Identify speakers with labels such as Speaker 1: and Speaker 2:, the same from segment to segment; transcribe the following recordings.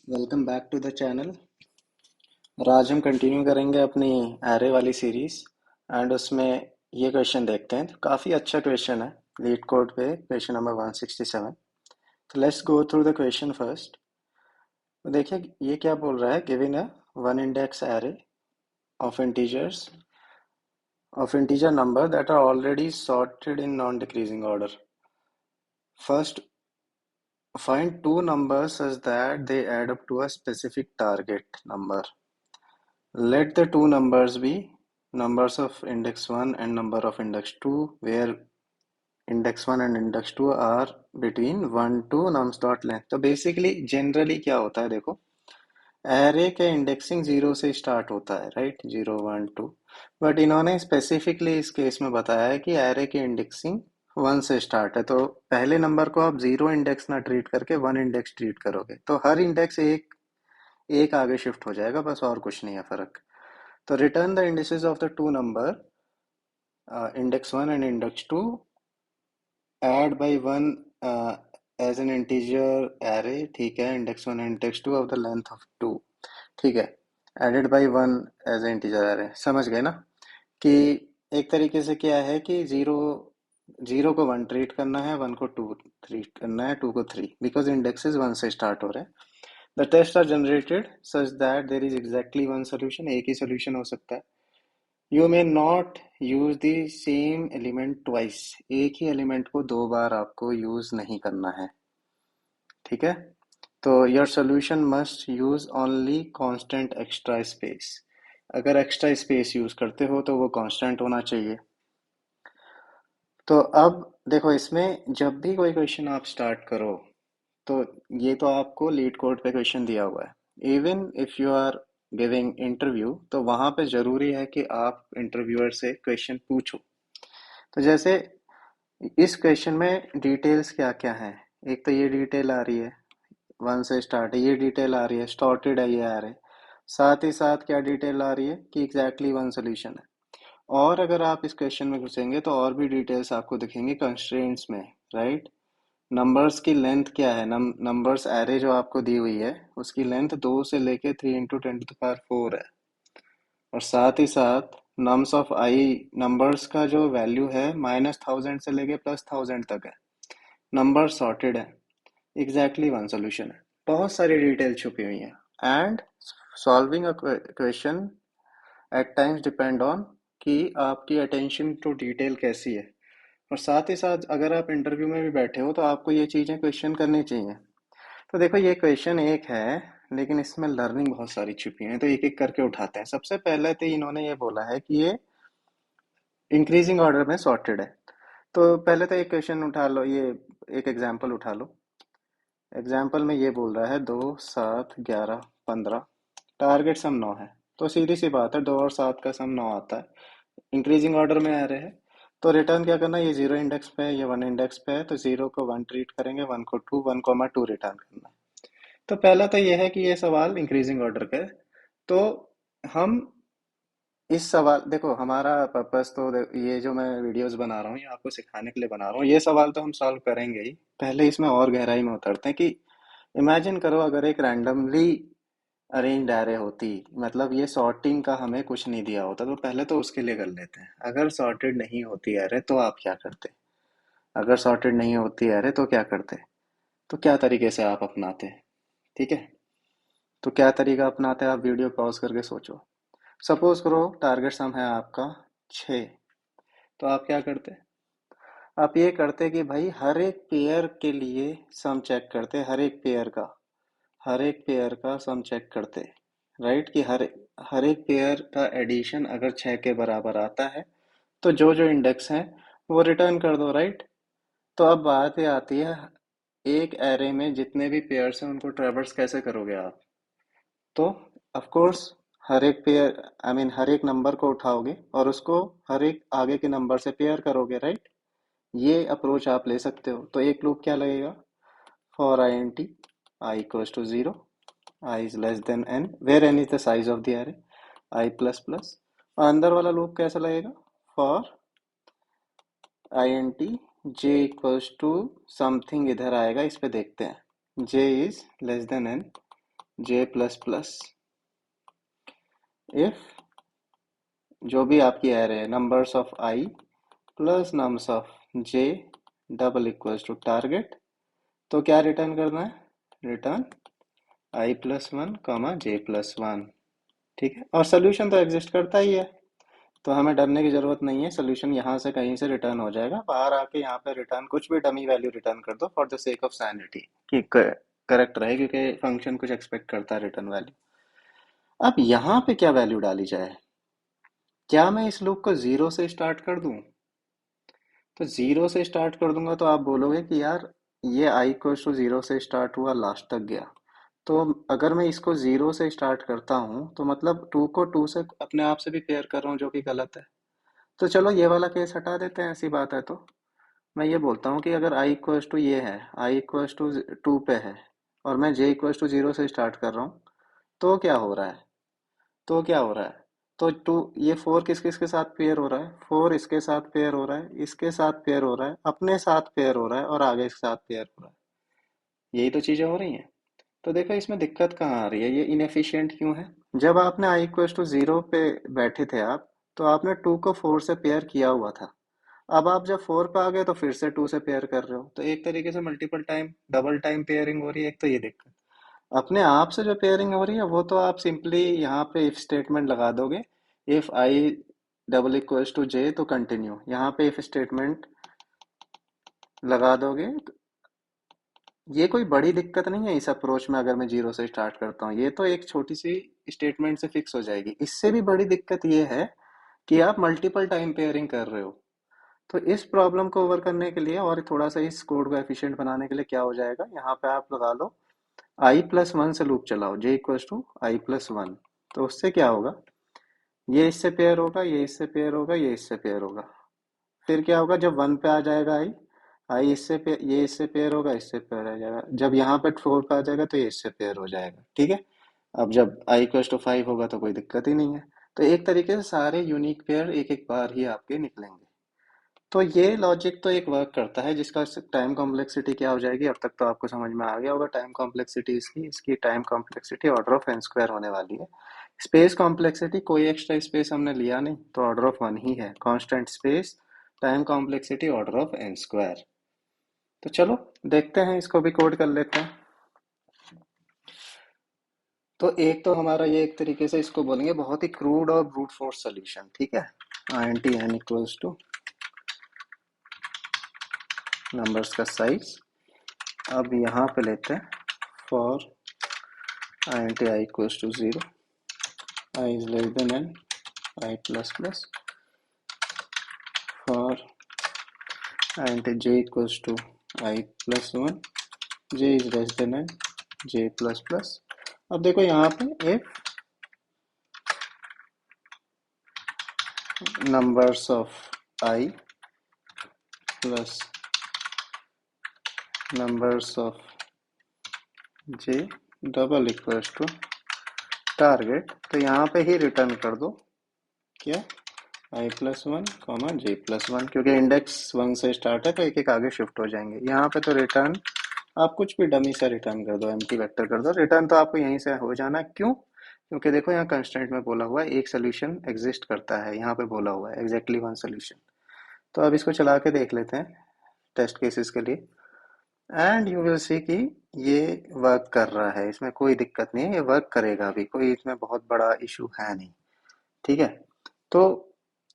Speaker 1: Welcome back to the channel. और आज हम कंटिन्यू करेंगे अपनी एरे वाली सीरीज एंड उसमें ये क्वेश्चन देखते हैं। काफ़ी अच्छा क्वेश्चन है। लीड कोड पे क्वेश्चन नंबर 167। तो let's go through the question first. तो देखिए ये क्या बोल रहा है। Given a one index array of integer number that are already sorted in non decreasing order. First find two numbers such that they add up to a specific target number. Let the two numbers be numbers of index 1 and number of index 2, where index 1 and index 2 are between 1 to nums dot length. तो basically generally क्या होता है, देखो array के indexing zero से start होता है, right, 0 1 2। But इन्होंने स्पेसिफिकली इस केस में बताया है कि एरे की इंडेक्सिंग 1 से स्टार्ट है। तो पहले नंबर को आप जीरो इंडेक्स ना ट्रीट करके 1 इंडेक्स ट्रीट करोगे तो हर इंडेक्स एक एक आगे शिफ्ट हो जाएगा, बस और कुछ नहीं है फर्क। तो return the indices of the two number index 1 and index 2, add by 1 as an integer array, ठीक है, index 1 and index 2 of the length of 2, ठीक है, added by 1 as an integer array। समझ गए ना कि एक तरीके से क्या है कि जीरो जीरो को 1 ट्रीट करना है, 1 को 2 ट्रीट करना है, 2 को 3, बिकॉज इंडेक्सेस 1 से स्टार्ट हो रहे हैं। The test are generated such that there is exactly one solution, एक ही सोल्यूशन हो सकता है। You may not use the same element twice, एक ही एलिमेंट को दो बार आपको यूज नहीं करना है, ठीक है। तो your solution must use only constant extra space. अगर एक्स्ट्रा स्पेस यूज करते हो तो वो कांस्टेंट होना चाहिए। तो अब देखो, इसमें जब भी कोई क्वेश्चन आप स्टार्ट करो तो ये तो आपको लीड कोड पे क्वेश्चन दिया हुआ है। Even if you are giving interview तो वहां पे जरूरी है कि आप इंटरव्यूअर से क्वेश्चन पूछो। तो जैसे इस क्वेश्चन में डिटेल्स क्या क्या है, एक तो ये डिटेल आ रही है 1 से स्टार्ट है, ये डिटेल आ रही है स्टार्टेड है, ये आ रहे, साथ ही साथ क्या डिटेल आ रही है कि एग्जैक्टली वन सोल्यूशन है। और अगर आप इस क्वेश्चन में घुसेंगे तो और भी डिटेल्स आपको दिखेंगे कंस्ट्रेंट्स में, राइट। नंबर्स की लेंथ क्या है, नंबर्स एरे जो आपको दी हुई है उसकी लेंथ 2 से लेके 3 × 10⁴ है। और साथ ही साथ नम्स ऑफ आई नंबर्स का जो वैल्यू है -1000 से लेके +1000 तक है। नंबर सॉर्टेड है, एग्जैक्टली वन सोल्यूशन है। बहुत सारी डिटेल छुपी हुई है। And solving a question at times depend on कि आपकी अटेंशन टू डिटेल कैसी है। और साथ ही साथ अगर आप इंटरव्यू में भी बैठे हो तो आपको ये चीज़ें क्वेश्चन करनी चाहिए। तो देखो ये क्वेश्चन एक है, लेकिन इसमें लर्निंग बहुत सारी छुपी है, तो एक एक करके उठाते हैं। सबसे पहले तो इन्होंने ये बोला है कि ये इंक्रीजिंग ऑर्डर में सॉर्टेड है। तो पहले तो एक क्वेश्चन उठा लो, ये एक एग्जाम्पल उठा लो। एग्जाम्पल में ये बोल रहा है 2 7 11 15, टारगेट सम 9 है। तो सीधी सी बात है, 2 और 7 का सम 9 आता है, इंक्रीजिंग ऑर्डर में आ रहे हैं। तो रिटर्न क्या करना है, ये जीरो इंडेक्स पे है, ये 1 इंडेक्स पे है, तो जीरो को 1 ट्रीट करेंगे, 1 को 2, 1 2 रिटर्न करना है। तो पहला तो ये है कि ये सवाल इंक्रीजिंग ऑर्डर का है। तो हम इस सवाल, देखो हमारा पर्पस तो ये जो मैं वीडियोस बना रहा हूँ ये आपको सिखाने के लिए बना रहा हूँ। ये सवाल तो हम सॉल्व करेंगे ही। पहले इसमें और गहराई में उतरते हैं कि इमेजिन करो अगर एक रैंडमली अरेंज्ड एरे होती, मतलब ये सॉर्टिंग का हमें कुछ नहीं दिया होता, तो पहले तो उसके लिए कर लेते हैं। अगर सॉर्टेड नहीं होती एरे तो आप क्या करते, अगर सॉर्टेड नहीं होती एरे तो क्या करते, तो क्या तरीके से आप अपनाते, ठीक है। तो क्या तरीका अपनाते हैं, आप वीडियो पॉज करके सोचो। सपोज करो टारगेट सम है आपका 6, तो आप क्या करते, आप ये करते कि भाई हर एक पेयर के लिए सम चेक करते, हर एक पेयर का सम चेक करते, राइट, कि हर एक पेयर का एडिशन अगर 6 के बराबर आता है तो जो जो इंडेक्स हैं वो रिटर्न कर दो, राइट। तो अब बात ये आती है, एक एरे में जितने भी पेयर्स हैं उनको ट्रेवर्स कैसे करोगे आप। तो ऑफ कोर्स हर एक पेयर, आई मीन हर एक नंबर को उठाओगे और उसको हर एक आगे के नंबर से पेयर करोगे, राइट। ये अप्रोच आप ले सकते हो। तो एक लूप क्या लगेगा, for I N T I equals to 0, i is less than n, where n is the size of the array, i plus plus. और अंदर वाला लूप कैसा लगेगा, for I N T J equals to something, इधर आएगा, इस पे देखते हैं, j is less than N, J plus plus if जो भी आपकी एरे है numbers of i plus numbers of j double equals to target. तो क्या रिटर्न करना है? Return I plus one comma J plus one. ठीक है, और सोल्यूशन तो एग्जिस्ट करता ही है, तो हमें डरने की जरूरत नहीं है। सोल्यूशन यहाँ से कहीं से रिटर्न हो जाएगा, बाहर आके यहाँ पे रिटर्न कुछ भी डमी वैल्यू रिटर्न कर दो for the sake of sanity कि करेक्ट रहे, क्योंकि फंक्शन कुछ एक्सपेक्ट करता है रिटर्न वैल्यू। अब यहाँ पे क्या वैल्यू डाली जाए? क्या मैं इस लूप को जीरो से स्टार्ट कर दूं? तो जीरो से स्टार्ट कर दूंगा तो आप बोलोगे कि यार ये आई इक्वल्स टू जीरो से स्टार्ट हुआ लास्ट तक गया। तो अगर मैं इसको जीरो से स्टार्ट करता हूँ तो मतलब टू को टू से अपने आप से भी पेयर कर रहा हूँ, जो कि गलत है। तो चलो ये वाला केस हटा देते हैं, ऐसी बात है तो मैं ये बोलता हूँ कि अगर आई इक्वल्स टू ये है, आई इक्वल्स टू टू पे है, और मैं जे इक्वल्स टू जीरो से स्टार्ट कर रहा हूँ, तो क्या हो रहा है? तो क्या हो रहा है? तो टू, ये फोर किस किस के साथ पेयर हो रहा है? फोर इसके साथ पेयर हो रहा है, इसके साथ पेयर हो रहा है, अपने साथ पेयर हो रहा है, और आगे इसके साथ पेयर हो रहा है। यही तो चीजें हो रही हैं। तो देखो इसमें दिक्कत कहाँ आ रही है, ये इनएफिशिएंट क्यों है? जब आपने आई इक्वल्स टू जीरो पे बैठे थे आप, तो आपने टू को फोर से पेयर किया हुआ था। अब आप जब फोर पे आ गए तो फिर से टू से पेयर कर रहे हो, तो एक तरीके से multiple time double time pairing हो रही है। एक तो ये दिक्कत, अपने आप से जो पेयरिंग हो रही है वो तो आप सिंपली यहाँ पे इफ स्टेटमेंट लगा दोगे, if i double equals to j तो कंटिन्यू, यहाँ पे इफ स्टेटमेंट लगा दोगे। ये कोई बड़ी दिक्कत नहीं है इस अप्रोच में, अगर मैं जीरो से स्टार्ट करता हूँ ये तो एक छोटी सी स्टेटमेंट से फिक्स हो जाएगी। इससे भी बड़ी दिक्कत ये है कि आप मल्टीपल टाइम पेयरिंग कर रहे हो। तो इस प्रॉब्लम को ओवर करने के लिए और थोड़ा सा इस कोड को एफिशिएंट बनाने के लिए क्या हो जाएगा, यहाँ पे आप लगा लो आई प्लस वन से लूप चलाओ, j equals to I plus one. तो उससे क्या होगा, ये इससे पेयर होगा, ये इससे पेयर होगा, ये इससे पेयर होगा। फिर क्या होगा, जब वन पे आ जाएगा आई, आई इससे पे ये इससे पेयर होगा, इससे पेयर आ जाएगा। जब यहाँ पे फोर पे आ जाएगा तो ये इससे पेयर हो जाएगा। ठीक है, अब जब आई इक्वल्स टू फाइव होगा तो कोई दिक्कत ही नहीं है। तो एक तरीके से सारे यूनिक पेयर एक एक बार ही आपके निकलेंगे। तो ये लॉजिक तो एक वर्क करता है, जिसका टाइम कॉम्प्लेक्सिटी क्या हो जाएगी, अब तक तो आपको समझ में आ गया होगा। टाइम कॉम्प्लेक्सिटी इसकी इसकी time complexity order of N square होने वाली है। स्पेस कॉम्प्लेक्सिटी कोई एक्स्ट्रा स्पेस हमने लिया नहीं, तो ऑर्डर ऑफ वन ही है, constant space time complexity order of N square. तो चलो देखते हैं, इसको भी कोड कर लेते हैं। तो एक तो हमारा ये एक तरीके से इसको बोलेंगे बहुत ही क्रूड और ब्रूट फोर्स सोल्यूशन। ठीक है, I N T N equals to numbers का साइज। अब यहाँ पे लेते हैं for I N T I equals to zero, I is less than N I plus plus, for I N T J equals to I plus one, J is less than N J plus plus. अब देखो यहाँ पे if numbers of I plus numbers of j double equals to target, तो यहाँ पे ही return कर दो क्या, I plus one comma J plus one, क्योंकि इंडेक्स वन से स्टार्ट है तो एक एक आगे शिफ्ट हो जाएंगे। यहाँ पे तो रिटर्न आप कुछ भी डमी सा रिटर्न कर दो, एम्प्टी वेक्टर कर दो, रिटर्न तो आपको यहीं से हो जाना है। क्यों? क्योंकि देखो यहाँ कंस्ट्रेंट में बोला हुआ है एक सोल्यूशन एग्जिस्ट करता है, यहाँ पे बोला हुआ है एग्जैक्टली वन सोल्यूशन। तो अब इसको चला के देख लेते हैं टेस्ट केसेस के लिए, एंड यू विल सी कि ये वर्क कर रहा है, इसमें कोई दिक्कत नहीं है, ये वर्क करेगा भी, कोई इसमें बहुत बड़ा इशू है नहीं। ठीक है, तो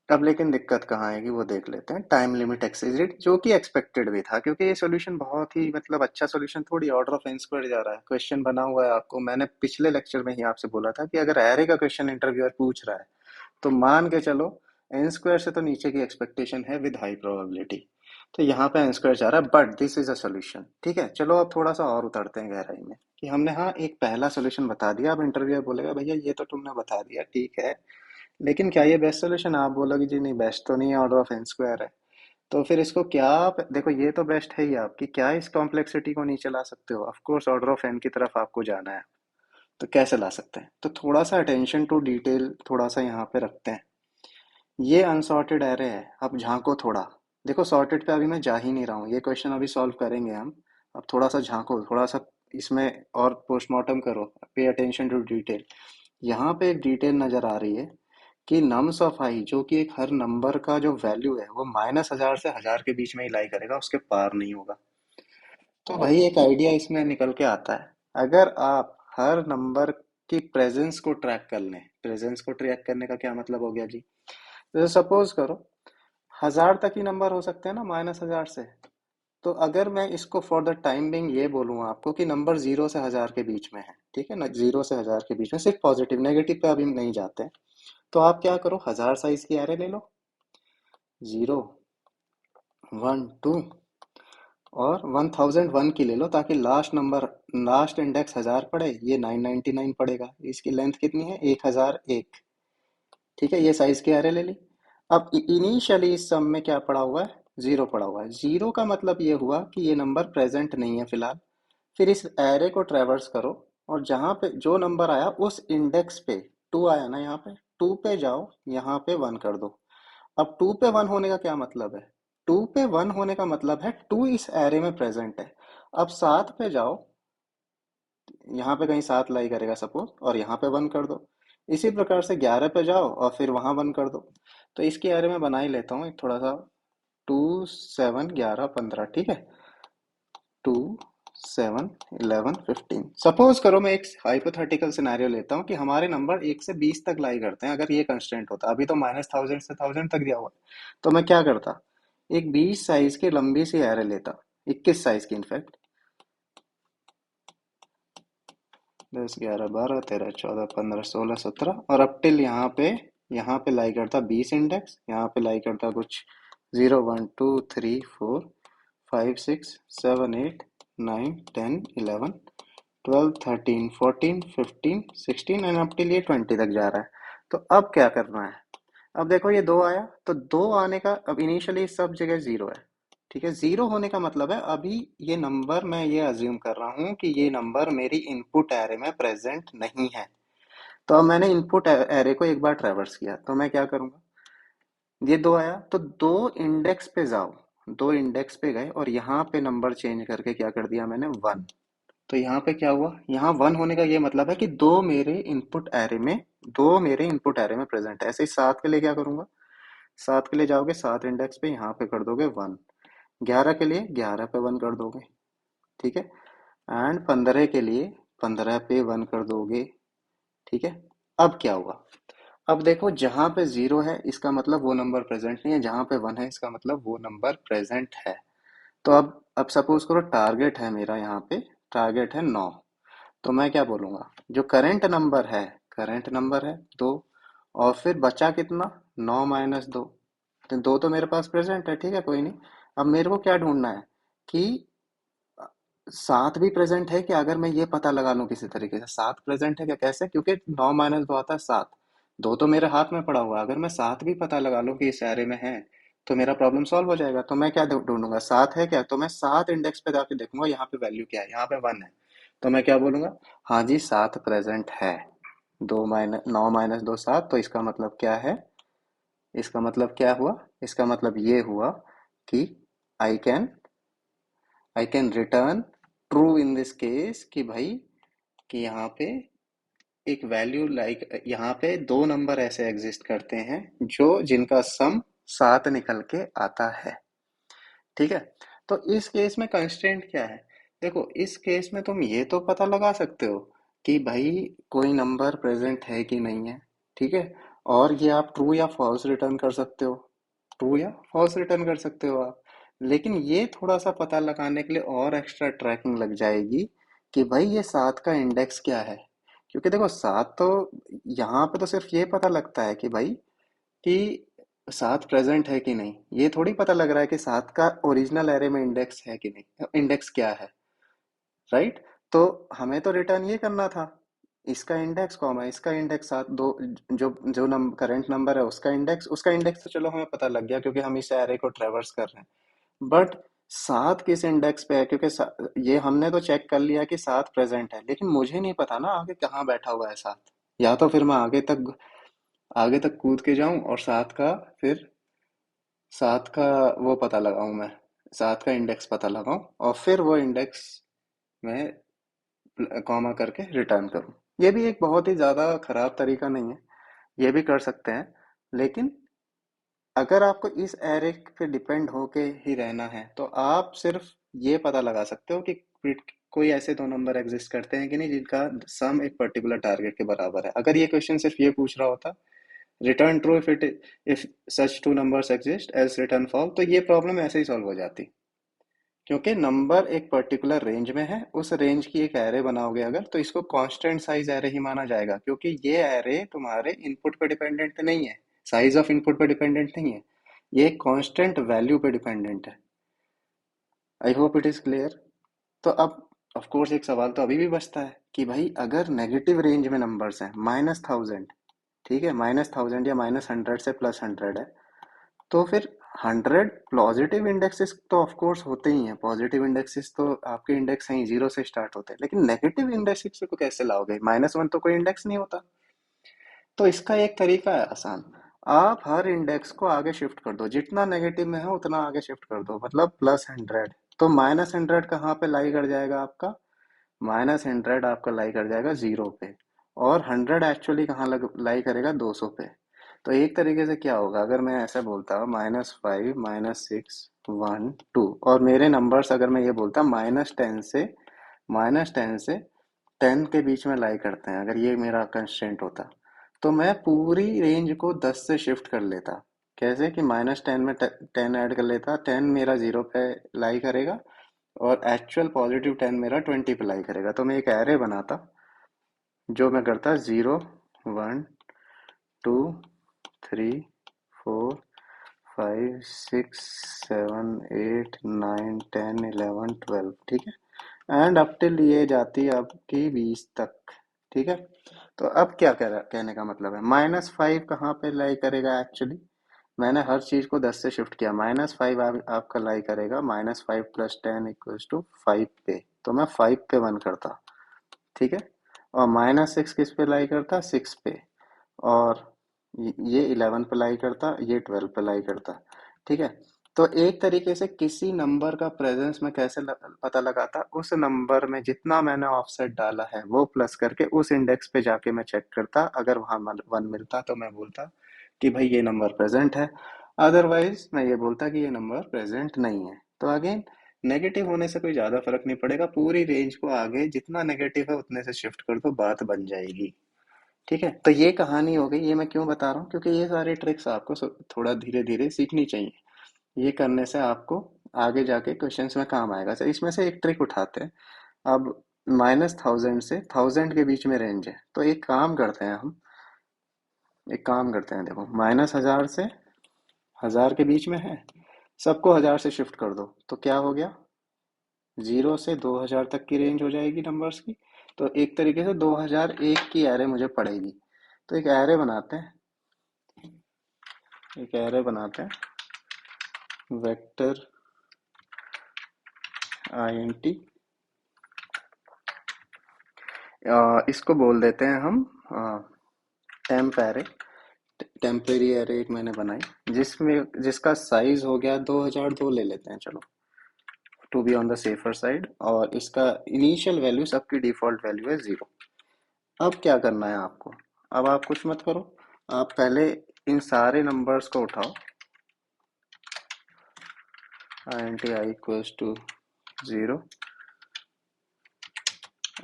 Speaker 1: अब लेकिन दिक्कत कहाँ आएगी वो देख लेते हैं। टाइम लिमिट एक्सीडेड, जो कि एक्सपेक्टेड भी था, क्योंकि ये सॉल्यूशन बहुत ही मतलब अच्छा सॉल्यूशन थोड़ी ऑर्डर ऑफ एन स्क्वायर जा रहा है। क्वेश्चन बना हुआ है, आपको मैंने पिछले लेक्चर में ही आपसे बोला था कि अगर एरे का क्वेश्चन इंटरव्यूअर पूछ रहा है तो मान के चलो एन स्क्वायर से तो नीचे की एक्सपेक्टेशन है विद हाई प्रोबेबिलिटी। तो यहाँ पे एन स्क्वायर जा रहा है, but this is a solution. ठीक है, चलो अब थोड़ा सा और उतरते हैं गहराई में, कि हमने हाँ एक पहला सोल्यूशन बता दिया। अब इंटरव्यूअर बोलेगा भैया ये तो तुमने बता दिया ठीक है, लेकिन क्या ये बेस्ट सोल्यूशन? आप बोलोगे जी नहीं बेस्ट तो नहीं है, ऑर्डर ऑफ एन स्क्वायर है। तो फिर इसको क्या आप देखो, ये तो बेस्ट है ही आपकी, क्या इस कॉम्प्लेक्सिटी को नीचे ला सकते हो? Of course order of N की तरफ आपको जाना है। तो कैसे ला सकते हैं? तो थोड़ा सा अटेंशन टू डिटेल थोड़ा सा यहाँ पे रखते हैं। ये अनसॉर्टेड एरे है, अब झांको थोड़ा। देखो सॉर्टेड पे अभी मैं जा ही नहीं रहा हूँ, ये क्वेश्चन अभी सॉल्व करेंगे हम। अब थोड़ा सा झांको, थोड़ा सा इसमें और पोस्टमार्टम करो, पे अटेंशन टू डिटेल। यहाँ पे एक डिटेल नजर आ रही है कि नम्स ऑफ आई, जो कि एक हर नंबर का जो वैल्यू है वो -1000 से 1000 के बीच में ही लाई करेगा, उसके पार नहीं होगा। तो वही एक आइडिया इसमें निकल के आता है। अगर आप हर नंबर की प्रेजेंस को ट्रैक कर लें, प्रेजेंस को ट्रैक करने का क्या मतलब हो गया जी, तो सपोज करो 1000 तक ही नंबर हो सकते हैं ना -1000 से। तो अगर मैं इसको फॉर द टाइम बिंग ये बोलूँ आपको कि नंबर 0 से 1000 के बीच में है, ठीक है ना, 0 से 1000 के बीच में, सिर्फ पॉजिटिव, नेगेटिव पे अभी नहीं जाते हैं। तो आप क्या करो, 1000 साइज की एरे ले लो, 0, 1, 2 और 1001 की ले लो, ताकि लास्ट नंबर, लास्ट इंडेक्स 1000 पड़े, ये 999 पड़ेगा। इसकी लेंथ कितनी है, 1001। ठीक है, ये साइज की एरे ले ली। अब इनिशियली इस सम में क्या पड़ा हुआ है, 0 पड़ा हुआ है। 0 का मतलब ये हुआ कि ये नंबर प्रेजेंट नहीं है फिलहाल। फिर इस एरे को ट्रेवर्स करो और जहां पे जो नंबर आया उस इंडेक्स पे, 2 आया ना यहाँ पे, 2 पे जाओ, यहाँ पे 1 कर दो। अब 2 पे 1 होने का क्या मतलब है, 2 पे 1 होने का मतलब है 2 इस एरे में प्रेजेंट है। अब 7 पे जाओ, यहाँ पे कहीं 7 लाई करेगा सपोज, और यहाँ पे 1 कर दो। इसी प्रकार से 11 पे जाओ और फिर वहां 1 कर दो। तो इसके एरे में बना ही लेता हूँ एक थोड़ा सा, 2, 7, 11, 15, ठीक है। 2, 7, 11, 15। सपोज करो मैं एक हाइपोथेटिकल सिनेरियो लेता हूँ कि हमारे नंबर 1 से 20 तक लाई करते हैं। अगर ये कंस्टेंट होता, अभी तो -1000 से 1000 तक दिया हुआ है, तो मैं क्या करता, एक 20 साइज की लंबी सी एरे लेता, 21 साइज की इनफैक्ट, 10, 11, 12, 13, 14, 15, 16, 17, और अब टिल यहाँ पे लाई करता 20 इंडेक्स, यहाँ पे लाई करता कुछ 0, 1, 2, 3, 4, 5, 6, 7, 8, 9, 10, 11, 12, 13, 14, 15, 16 एंड अप टिल ये 20 तक जा रहा है। तो अब क्या करना है, अब देखो ये 2 आया, तो 2 आने का, अब इनिशियली सब जगह 0 है, ठीक है। 0 होने का मतलब है अभी ये नंबर, मैं ये अज्यूम कर रहा हूँ कि ये नंबर मेरी इनपुट एरे में प्रेजेंट नहीं है। तो अब मैंने इनपुट एरे को एक बार ट्रैवर्स किया, तो मैं क्या करूंगा, ये 2 आया तो 2 इंडेक्स पे जाओ, 2 इंडेक्स पे गए और यहाँ पे नंबर चेंज करके क्या कर दिया मैंने, 1। तो यहाँ पे क्या हुआ, यहाँ 1 होने का ये मतलब है कि दो मेरे इनपुट एरे में प्रेजेंट है। ऐसे ही 7 के लिए क्या करूंगा, 7 के लिए जाओगे 7 इंडेक्स पे, यहाँ पे कर दोगे 1। 11 के लिए 11 पे 1 कर दोगे, ठीक है। एंड 15 के लिए 15 पे 1 कर दोगे, ठीक है। अब क्या हुआ, अब देखो जहां पे 0 है इसका मतलब वो नंबर प्रेजेंट नहीं है, जहां पे 1 है इसका मतलब वो नंबर प्रेजेंट है। तो अब सपोज करो टारगेट है मेरा, यहाँ पे टारगेट है 9। तो मैं क्या बोलूंगा, जो करंट नंबर है 2, और फिर बचा कितना, 9 माइनस 2। तो 2 तो मेरे पास प्रेजेंट है, ठीक है, कोई नहीं। अब मेरे को क्या ढूंढना है कि 7 भी प्रेजेंट है क्या, अगर मैं ये पता लगा लूं किसी तरीके से 7 प्रेजेंट है क्या, कैसे, क्योंकि 9 माइनस 2 आता है 7। 2 तो मेरे हाथ में पड़ा हुआ है, अगर मैं 7 भी पता लगा लूं कि इस एरे में है, तो मेरा प्रॉब्लम सॉल्व हो जाएगा। तो मैं क्या ढूंढूंगा, 7 है क्या, तो मैं 7 इंडेक्स पे जाके देखूंगा यहाँ पे वैल्यू क्या है, यहाँ पे 1 है। तो मैं क्या बोलूंगा, हाँ जी 7 प्रेजेंट है। 9 माइनस 2 7, तो इसका मतलब क्या है, इसका मतलब क्या हुआ, इसका मतलब ये हुआ कि I can I can return true in this case, कि भाई, कि यहाँ पे एक वैल्यू लाइक, यहाँ पे दो नंबर ऐसे एग्जिस्ट करते हैं जो जिनका सम 7 निकल के आता है, ठीक है। तो इस केस में कंस्ट्रेंट क्या है, देखो इस केस में तुम ये तो पता लगा सकते हो कि भाई कोई नंबर प्रेजेंट है कि नहीं है, ठीक है। और ये आप ट्रू या फॉल्स रिटर्न कर सकते हो, ट्रू या फॉल्स रिटर्न कर सकते हो आप। लेकिन ये थोड़ा सा पता लगाने के लिए और एक्स्ट्रा ट्रैकिंग लग जाएगी कि भाई ये 7 का इंडेक्स क्या है। क्योंकि देखो 7 तो, यहाँ पे तो सिर्फ ये पता लगता है कि भाई कि 7 प्रेजेंट है कि नहीं, ये थोड़ी पता लग रहा है कि 7 का ओरिजिनल एरे में इंडेक्स है कि नहीं, इंडेक्स क्या है, राइट। तो हमें तो रिटर्न ये करना था, इसका इंडेक्स कॉमा इसका इंडेक्स, साथ दो, जो जो करंट नंबर है उसका इंडेक्स तो चलो हमें पता लग गया क्योंकि हम इस एरे को ट्रेवर्स कर रहे हैं। बट 7 किस इंडेक्स पे है, क्योंकि ये हमने तो चेक कर लिया कि 7 प्रेजेंट है, लेकिन मुझे नहीं पता ना आगे कहाँ बैठा हुआ है 7। या तो फिर मैं आगे तक कूद के जाऊं और 7 का वो पता लगाऊं मैं, 7 का इंडेक्स पता लगाऊं और फिर वो इंडेक्स में कॉमा करके रिटर्न करूँ। ये भी एक बहुत ही ज़्यादा खराब तरीका नहीं है, ये भी कर सकते हैं। लेकिन अगर आपको इस एरे पे डिपेंड होके ही रहना है तो आप सिर्फ ये पता लगा सकते हो कि कोई ऐसे दो नंबर एग्जिस्ट करते हैं कि नहीं जिनका सम एक पर्टिकुलर टारगेट के बराबर है। अगर ये क्वेश्चन सिर्फ ये पूछ रहा होता, return true if such two numbers exist else return fall, तो ये प्रॉब्लम ऐसे ही सॉल्व हो जाती। क्योंकि नंबर एक पर्टिकुलर रेंज में है, उस रेंज की एक एरे बनाओगे अगर, तो इसको कांस्टेंट साइज एरे ही माना जाएगा, क्योंकि ये एरे तुम्हारे इनपुट पे डिपेंडेंट नहीं है, साइज ऑफ इनपुट पे डिपेंडेंट नहीं है, ये कांस्टेंट वैल्यू पे डिपेंडेंट है। I hope it is clear. तो अब ऑफ कोर्स एक सवाल तो अभी भी बचता है कि भाई अगर नेगेटिव रेंज में नंबर्स हैं -1000, ठीक है, -1000 या -100 से +100 है, तो फिर 100 पॉजिटिव इंडेक्सेस तो ऑफ कोर्स होते ही हैं, पॉजिटिव इंडेक्सेस तो आपके इंडेक्स हैं, जीरो से स्टार्ट होते हैं, लेकिन नेगेटिव इंडेक्सेस को कैसे लाओगे? -1 तो कोई इंडेक्स नहीं होता। तो इसका एक तरीका है आसान, आप हर इंडेक्स को आगे शिफ्ट कर दो, जितना नेगेटिव में है उतना आगे शिफ्ट कर दो, मतलब +100। तो -100 कहाँ पे लाई कर जाएगा आपका? -100 आपका लाई कर जाएगा जीरो पे, और 100 एक्चुअली कहाँ लाई करेगा? 200 पे। तो एक तरीके से क्या होगा, अगर मैं ऐसा बोलता हूँ -5 -6 1 2, और मेरे नंबर्स अगर मैं ये बोलता -10 से 10 के बीच में लाई करते हैं, अगर ये मेरा कंस्ट्रेंट होता, तो मैं पूरी रेंज को 10 से शिफ्ट कर लेता। कैसे कि -10 में 10 ऐड कर लेता, 10 मेरा जीरो पे लाई करेगा, और एक्चुअल पॉजिटिव 10 मेरा 20 पे लाई करेगा। तो मैं एक एरे बनाता, जो मैं करता 0 1 2 3 4 5 6 7 8 9 10 11 12, ठीक है, एंड अप टिल ये जाती है आपकी 20 तक, ठीक है। तो अब क्या कहने का मतलब है, -5 कहाँ पे लाई करेगा एक्चुअली? मैंने हर चीज को 10 से शिफ्ट किया, -5 आपका लाई करेगा -5 + 10 = 5 पे, तो मैं 5 पे 1 करता, ठीक है। और -6 किस पे लाई करता? 6 पे। और ये 11 पे लाई करता, ये 12 पे लाई करता, ठीक है। तो एक तरीके से किसी नंबर का प्रेजेंस में कैसे पता लगाता, उस नंबर में जितना मैंने ऑफसेट डाला है वो प्लस करके उस इंडेक्स पे जाके मैं चेक करता, अगर वहां 1 मिलता तो मैं बोलता कि भाई ये नंबर प्रेजेंट है, अदरवाइज मैं ये बोलता कि ये नंबर प्रेजेंट नहीं है। तो अगेन नेगेटिव होने से कोई ज्यादा फर्क नहीं पड़ेगा, पूरी रेंज को आगे जितना नेगेटिव है उतने से शिफ्ट कर दो, बात बन जाएगी। ठीक है, तो ये कहानी हो गई। ये मैं क्यों बता रहा हूँ, क्योंकि ये सारी ट्रिक्स आपको थोड़ा धीरे धीरे सीखनी चाहिए। ये करने से आपको आगे जाके क्वेश्चंस में काम आएगा। तो इसमें से एक ट्रिक उठाते हैं। अब -1000 से 1000 के बीच में रेंज है, तो एक काम करते हैं हम, एक काम करते हैं, देखो -1000 से 1000 के बीच में है, सबको 1000 से शिफ्ट कर दो, तो क्या हो गया? 0 से 2000 तक की रेंज हो जाएगी नंबर्स की। तो एक तरीके से 2001 की एरे मुझे पड़ेगी। तो एक एरे बनाते हैं, एक एरे बनाते हैं, वेक्टर INT, इसको बोल देते हैं हम टेम्प एरे। टेम्परेरी एरे एक मैंने बनाई, जिसका साइज हो गया 2002 ले लेते हैं, चलो, to be on the safer side, और इसका इनिशियल वैल्यू, सबकी डिफॉल्ट वैल्यू है 0। अब क्या करना है आपको? अब आप कुछ मत करो, आप पहले इन सारे नंबर्स को उठाओ, INT I equals to 0,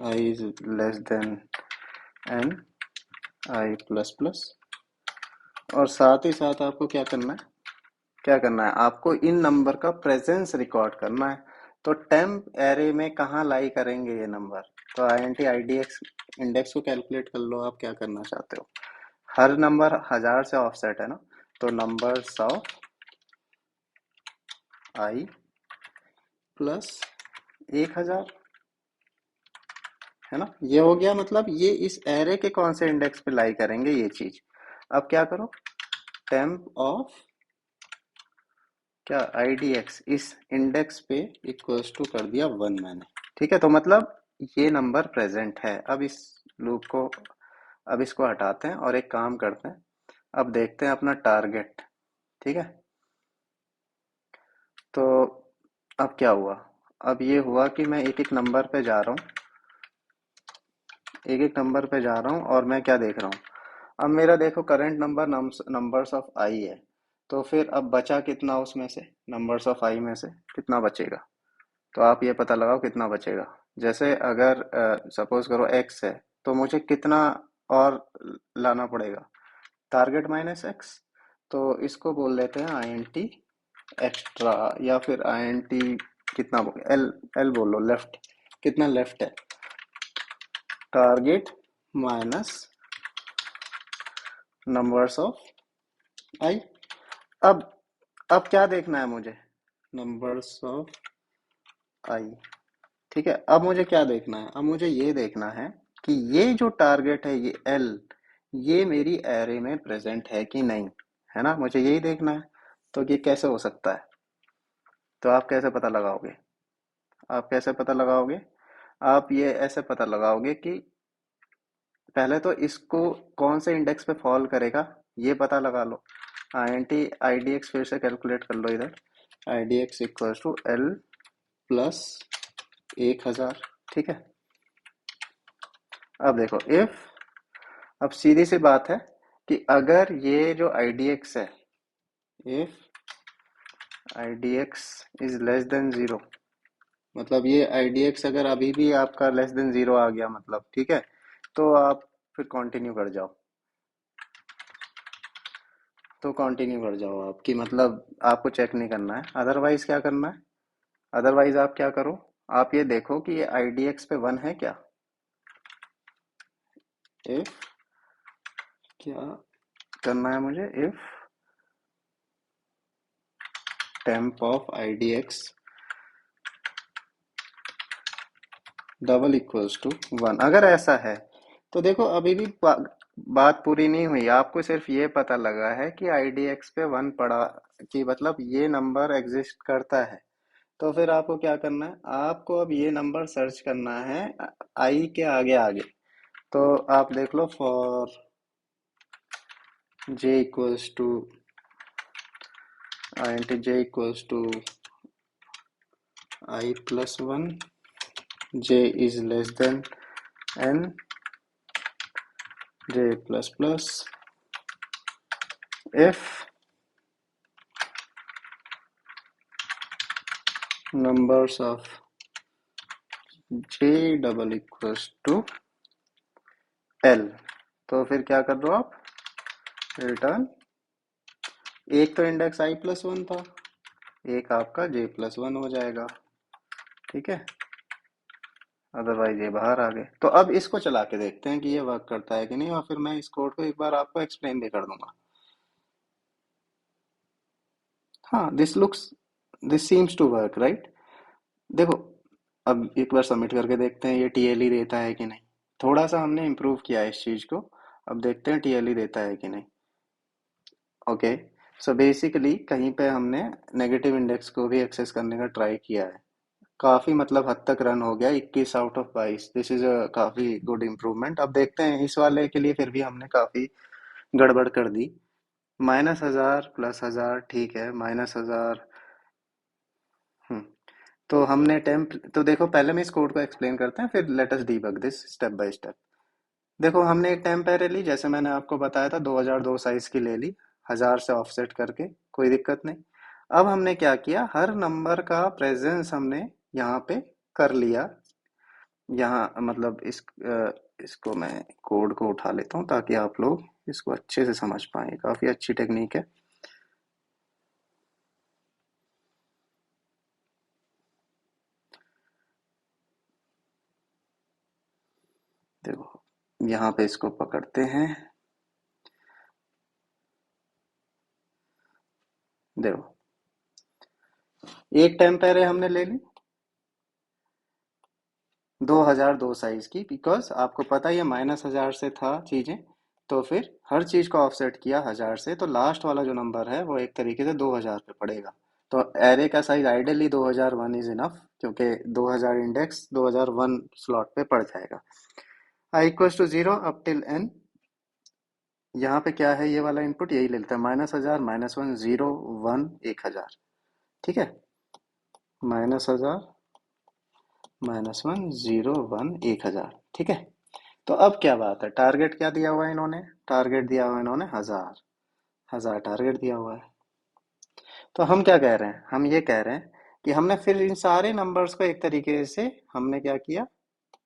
Speaker 1: I is less than n, I plus plus, और साथ ही साथ आपको क्या करना है, क्या करना है आपको इन नंबर का प्रेजेंस रिकॉर्ड करना है। तो टेम्प एरे में कहाँ लाई करेंगे ये नंबर? तो INT IDX इंडेक्स को कैलकुलेट कर लो, आप क्या करना चाहते हो। हर नंबर 1000 से ऑफसेट है ना, तो नंबर्स ऑफ I प्लस 1000, है ना, ये हो गया। मतलब ये इस एरे के कौन से इंडेक्स पे लाई करेंगे ये चीज। अब क्या करो, टेम्प ऑफ क्या IDX इस इंडेक्स पे इक्वल्स टू कर दिया 1 मैंने, ठीक है। तो मतलब ये नंबर प्रेजेंट है। अब इस लूप को, अब इसको हटाते हैं और एक काम करते हैं, अब देखते हैं अपना टारगेट, ठीक है। तो अब क्या हुआ, अब ये हुआ कि मैं एक एक नंबर पे जा रहा हूँ, एक एक नंबर पे जा रहा हूँ और मैं क्या देख रहा हूँ। अब मेरा देखो करंट नंबर नंबर्स ऑफ आई है, तो फिर अब बचा कितना उसमें से, नंबर्स ऑफ आई में से कितना बचेगा। तो आप ये पता लगाओ कितना बचेगा। जैसे अगर सपोज करो एक्स है, तो मुझे कितना और लाना पड़ेगा, टारगेट माइनस एक्स। तो इसको बोल देते हैं आई एन टी एक्स्ट्रा, या फिर आई एन टी कितना बोल, एल एल बोल लो, लेफ्ट। कितना लेफ्ट है, टारगेट माइनस नंबर्स ऑफ आई। अब अब क्या देखना है मुझे, नंबर्स ऑफ आई। ठीक है, अब मुझे क्या देखना है, अब मुझे ये देखना है कि ये जो टारगेट है ये एल, ये मेरी एरे में प्रेजेंट है कि नहीं, है ना, मुझे यही देखना है। तो ये कैसे हो सकता है, तो आप कैसे पता लगाओगे, आप कैसे पता लगाओगे, आप ये ऐसे पता लगाओगे कि पहले तो इसको कौन से इंडेक्स पे फॉल करेगा ये पता लगा लो। I N T i D x फिर से कैलकुलेट कर लो इधर, i D x equal to l plus 1000। ठीक है, अब देखो इफ, अब सीधी सी बात है कि अगर ये जो आई डी एक्स है, if I D x is less than zero, मतलब ये आई डी एक्स अगर अभी भी आपका लेस देन जीरो आ गया मतलब, ठीक है, तो आप फिर कंटिन्यू कर जाओ, तो कंटिन्यू कर जाओ आप, कि मतलब आपको चेक नहीं करना है। अदरवाइज क्या करना है, अदरवाइज आप क्या करो, आप ये देखो कि ये आई डी एक्स पे वन है क्या। इफ, क्या करना है मुझे, if temp of I D X double equals to one, अगर ऐसा है तो देखो अभी भी बात पूरी नहीं हुई। आपको सिर्फ ये पता लगा है कि आई डी एक्स पे वन पड़ा, कि मतलब ये नंबर एग्जिस्ट करता है। तो फिर आपको क्या करना है, आपको अब ये नंबर सर्च करना है आई के आगे आगे। तो आप देख लो for j equals to i into j equals to I plus one, j is less than n, j plus plus, if numbers of j double equals to l। तो फिर क्या कर दो आप, रिटर्न, एक तो इंडेक्स i प्लस वन था, एक आपका j प्लस वन हो जाएगा। ठीक है, अदरवाइज ये बाहर आ गए। तो अब इसको चला के देखते हैं कि ये वर्क करता है कि नहीं, और फिर मैं इस कोड को एक बार आपको एक्सप्लेन भी कर दूंगा। हाँ, this seems to work right. देखो, अब एक बार सबमिट करके देखते हैं ये टीएलई देता है कि नहीं। थोड़ा सा हमने इम्प्रूव किया है इस चीज को, अब देखते हैं टीएलई देता है कि नहीं। ओके, सो बेसिकली कहीं पे हमने नेगेटिव इंडेक्स को भी एक्सेस करने का ट्राई किया है, काफी मतलब हद तक रन हो गया, 21 out of 22, this is a काफी गुड इम्प्रूवमेंट। अब देखते हैं इस वाले के लिए, फिर भी हमने काफी गड़बड़ कर दी। -1000 +1000 ठीक है, -1000। हम्म, तो हमने टेम्प, तो देखो पहले मैं इस कोड को एक्सप्लेन करते हैं, फिर let us debug this step by step. देखो हमने एक टेम्प एरे ली, जैसे मैंने आपको बताया था 2002 साइज की ले ली, 1000 से ऑफसेट करके, कोई दिक्कत नहीं। अब हमने क्या किया, हर नंबर का प्रेजेंस हमने यहाँ पे कर लिया। यहाँ मतलब इसको मैं कोड को उठा लेता हूँ ताकि आप लोग इसको अच्छे से समझ पाए, काफी अच्छी टेक्निक है। देखो यहाँ पे इसको पकड़ते हैं, देखो एक टेम्प एरे हमने ले ली 2002 साइज की, बिकॉज आपको पता ही है -1000 से था चीजें, तो फिर हर चीज को ऑफसेट किया 1000 से, तो लास्ट वाला जो नंबर है वो एक तरीके से 2000 पे पड़ेगा। तो एरे का साइज आइडियली 2001 इज इनफ, क्योंकि 2000 इंडेक्स 2001 स्लॉट पे पड़ जाएगा। I equals to zero up till n, यहाँ पे क्या है, ये वाला इनपुट यही ले लेता है, -1000 -1 0 1 1000। ठीक है, -1000 -1 0 1 1000। ठीक है, तो अब क्या बात है, टारगेट क्या दिया हुआ है इन्होंने? टारगेट दिया हुआ है इन्होंने 1000। 1000 टारगेट दिया हुआ है। तो हम क्या कह रहे हैं, हम ये कह रहे हैं कि हमने फिर इन सारे नंबर्स को एक तरीके से हमने क्या किया,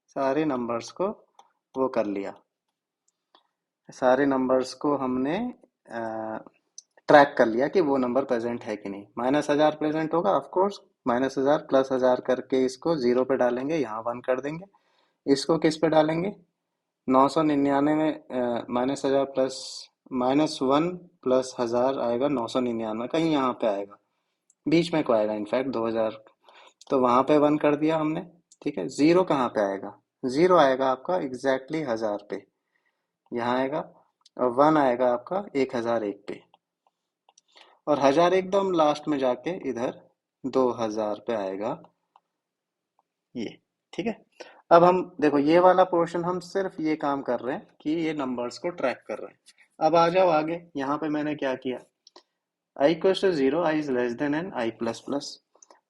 Speaker 1: सारे नंबर्स को वो कर लिया, सारे नंबर्स को हमने ट्रैक कर लिया कि वो नंबर प्रेजेंट है कि नहीं। -1000 प्रेजेंट होगा ऑफ कोर्स, -1000 +1000 करके इसको जीरो पे डालेंगे, यहाँ वन कर देंगे। इसको किस पे डालेंगे, 999 में -1000 प्लस -1 प्लस 1000 आएगा 999, कहीं यहाँ पे आएगा, बीच में को आएगा इनफैक्ट 2000, तो वहां पे वन कर दिया हमने। ठीक है, जीरो कहाँ पे आएगा, जीरो आएगा आपका एग्जैक्टली 1000 पे, यहाँ आएगा। और वन आएगा आपका 1001 पे, और 1000 एकदम लास्ट में जाके इधर 2000 पे आएगा ये। ठीक है, अब हम देखो ये वाला पोर्शन हम सिर्फ ये काम कर रहे हैं कि ये नंबर्स को ट्रैक कर रहे हैं। अब आ जाओ आगे, यहाँ पे मैंने क्या किया, i = 0, i is less than N, i plus plus,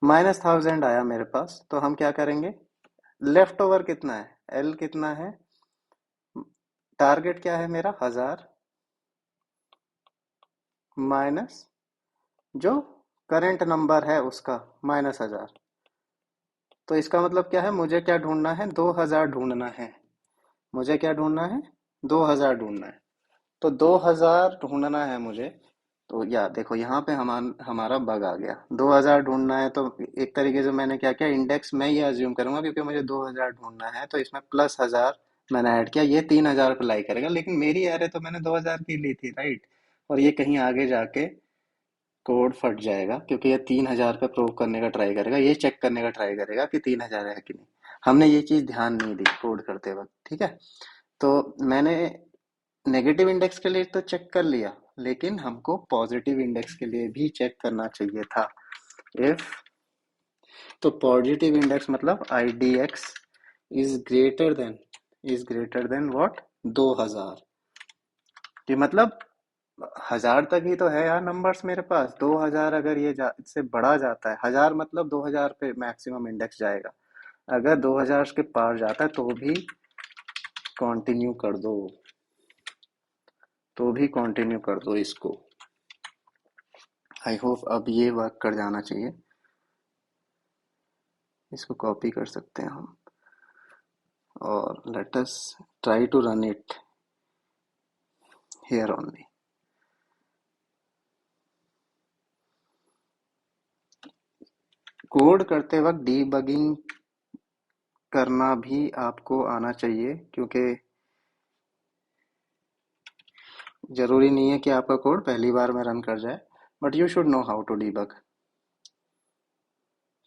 Speaker 1: -1000 आया मेरे पास, तो हम क्या करेंगे, लेफ्ट ओवर कितना है, l कितना है, टारगेट क्या है मेरा 1000 माइनस जो करंट नंबर है उसका -1000। तो इसका मतलब क्या है, मुझे क्या ढूंढना है, 2000 ढूंढना है, मुझे क्या ढूंढना है, 2000 ढूंढना है। तो 2000 ढूंढना है मुझे। तो या देखो यहाँ पे हमारा बग आ गया, 2000 ढूंढना है, तो एक तरीके से मैंने क्या किया, इंडेक्स मैं ये अज्यूम करूंगा क्योंकि मुझे 2000 ढूंढना है, तो इसमें +1000 मैंने ऐड किया, ये 3000 पे लाई करेगा, लेकिन मेरी एरे तो मैंने 2000 की ली थी, राइट। और ये कहीं आगे जाके कोड फट जाएगा, क्योंकि ये 3000 पे प्रूव करने का ट्राई करेगा, ये चेक करने का ट्राई करेगा कि 3000 है कि नहीं। हमने ये चीज ध्यान नहीं दी कोड करते वक्त, ठीक है। तो मैंने नेगेटिव इंडेक्स के लिए तो चेक कर लिया, लेकिन हमको पॉजिटिव इंडेक्स के लिए भी चेक करना चाहिए था। इफ, तो पॉजिटिव इंडेक्स मतलब IDX is greater than what, 2000, कि मतलब 1000 तक ही तो है यार नंबर्स मेरे पास, 2000 अगर ये इससे बढ़ा जाता है, 1000 मतलब 2000 पे मैक्सिमम इंडेक्स जाएगा, अगर 2000 के पार जाता है तो भी कंटिन्यू कर दो, तो भी कंटिन्यू कर दो इसको। आई होप अब ये वर्क कर जाना चाहिए, इसको कॉपी कर सकते हैं हम, और let us try to run it here only. Code करते वक्त डीबगिंग करना भी आपको आना चाहिए, क्योंकि जरूरी नहीं है कि आपका कोड पहली बार में रन कर जाए, but you should know how to debug.